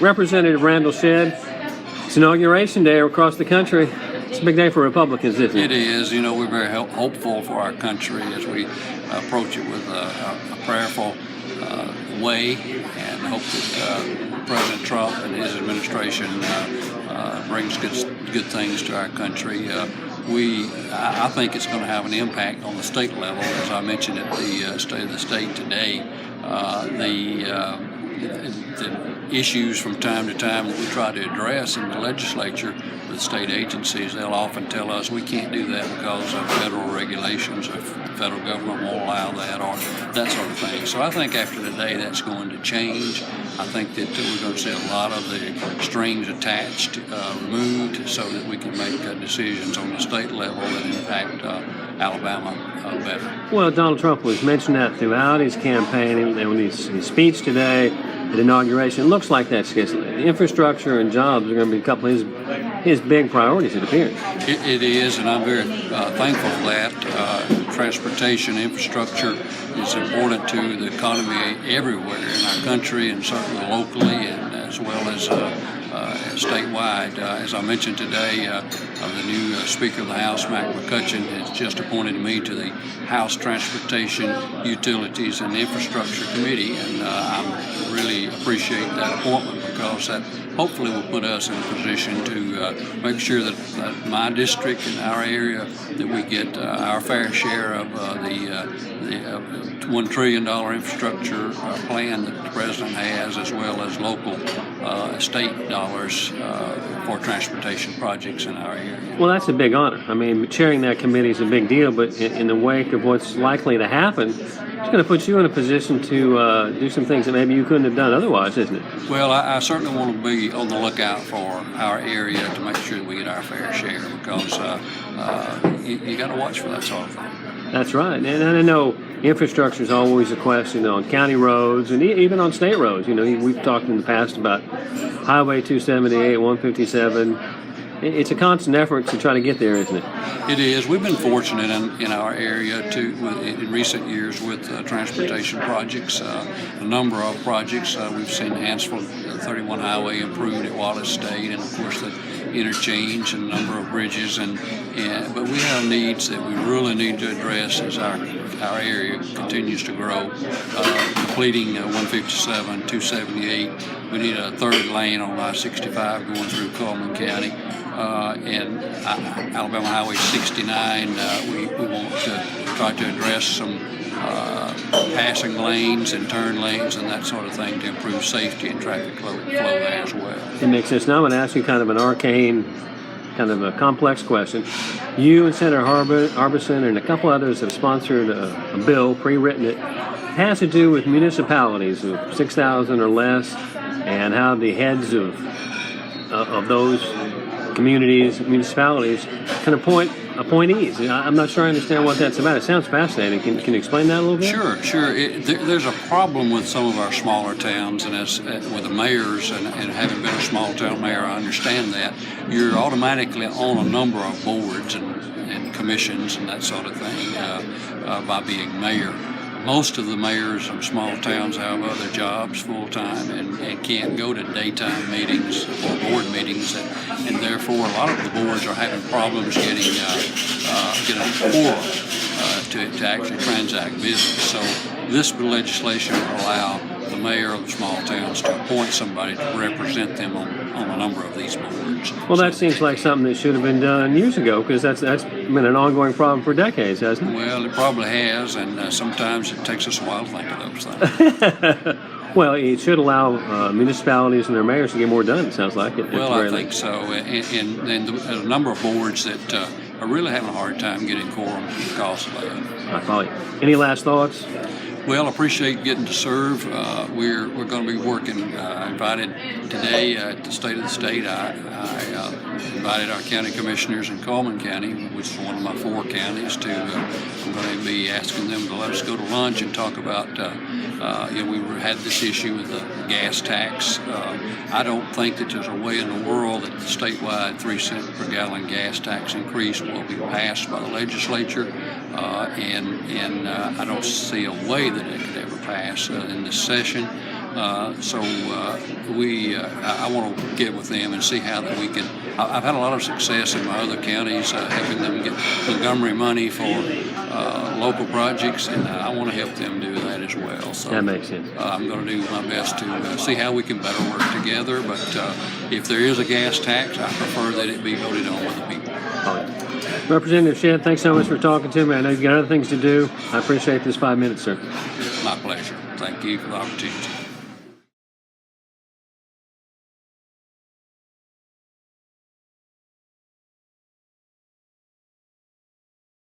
Representative Randall said it's inauguration day across the country. It's a big day for Republicans, isn't it? It is. You know, we're very hopeful for our country as we approach it with a prayerful way, and hope that President Trump and his administration brings good things to our country. I think it's going to have an impact on the state level, as I mentioned at the State of the State today. The issues from time to time that we try to address in the legislature with state agencies, they'll often tell us we can't do that because of federal regulations, or the federal government won't allow that, or that sort of thing. So I think after today that's going to change. I think that we're going to see a lot of the strings attached removed, so that we can make decisions on the state level that impact Alabama better. Well, Donald Trump was mentioning that throughout his campaign, and when his speech today at inauguration, it looks like that's infrastructure and jobs are going to be a couple of his big priorities, it appears. It is, and I'm very thankful for that. Transportation infrastructure is important to the economy everywhere in our country, and certainly locally, and as well as statewide. As I mentioned today, the new Speaker of the House, Mac McCutcheon, has just appointed me to the House Transportation, Utilities, and Infrastructure Committee, and I really appreciate that appointment, because that hopefully will put us in a position to make sure that my district and our area, that we get our fair share of the $1 trillion infrastructure plan that the president has, as well as local state dollars for transportation projects in our area. Well, that's a big honor. I mean, chairing that committee is a big deal, but in the wake of what's likely to happen, it's going to put you in a position to do some things that maybe you couldn't have done otherwise, isn't it? Well, I certainly want to be on the lookout for our area to make sure that we get our fair share, because you got to watch for that sort of thing. That's right. And I know infrastructure is always a question on county roads and even on state roads. You know, we've talked in the past about Highway 278, 157. It's a constant effort to try to get there, isn't it? It is. We've been fortunate in our area in recent years with transportation projects, a number of projects. We've seen Hansville 31 Highway improved at Wallace State, and of course the interchange and a number of bridges. But we have needs that we really need to address as our area continues to grow. Completing 157, 278. We need a third lane on I-65 going through Cullman County. And Alabama Highway 69, we want to try to address some passing lanes and turn lanes and that sort of thing to improve safety and traffic flow there as well. It makes sense. Now I'm going to ask you kind of an arcane, kind of a complex question. You and Senator Harbison and a couple others have sponsored a bill, pre-written it. It has to do with municipalities of 6,000 or less, and how the heads of those municipalities can appoint appointees. I'm not sure I understand what that's about. It sounds fascinating. Can you explain that a little bit? Sure. There's a problem with some of our smaller towns, and with the mayors, and having been a small town mayor, I understand that. You're automatically on a number of boards and commissions and that sort of thing by being mayor. Most of the mayors of small towns have other jobs full-time and can't go to daytime meetings or board meetings, and therefore a lot of the boards are having problems getting a quorum to actually transact business. So this legislation will allow the mayor of the small towns to appoint somebody to represent them on a number of these boards. Well, that seems like something that should have been done years ago, because that's been an ongoing problem for decades, hasn't it? Well, it probably has, and sometimes it takes us a while to think of those things. Well, it should allow municipalities and their mayors to get more done, it sounds like. Well, I think so. And there's a number of boards that are really having a hard time getting quorum because of that. I follow you. Any last thoughts? Well, I appreciate getting to serve. We're going to be working. Invited today at the State of the State. I invited our county commissioners in Cullman County, which is one of my 4 counties. I'm going to be asking them to let us go to lunch and talk about. We had this issue with the gas tax. I don't think that there's a way in the world that the statewide 3-cent per gallon gas tax increase will be passed by the legislature, and I don't see a way that it could ever pass in this session. I want to get with them and see how that we can. I've had a lot of success in my other counties helping them get Montgomery money for local projects, and I want to help them do that as well. So That makes sense. I'm going to do my best to see how we can better work together. But if there is a gas tax, I prefer that it be voted on with the people. All right. Representative Shedd, thanks so much for talking to me. I know you've got other things to do. I appreciate this 5 minutes, sir. My pleasure. Thank you for the opportunity.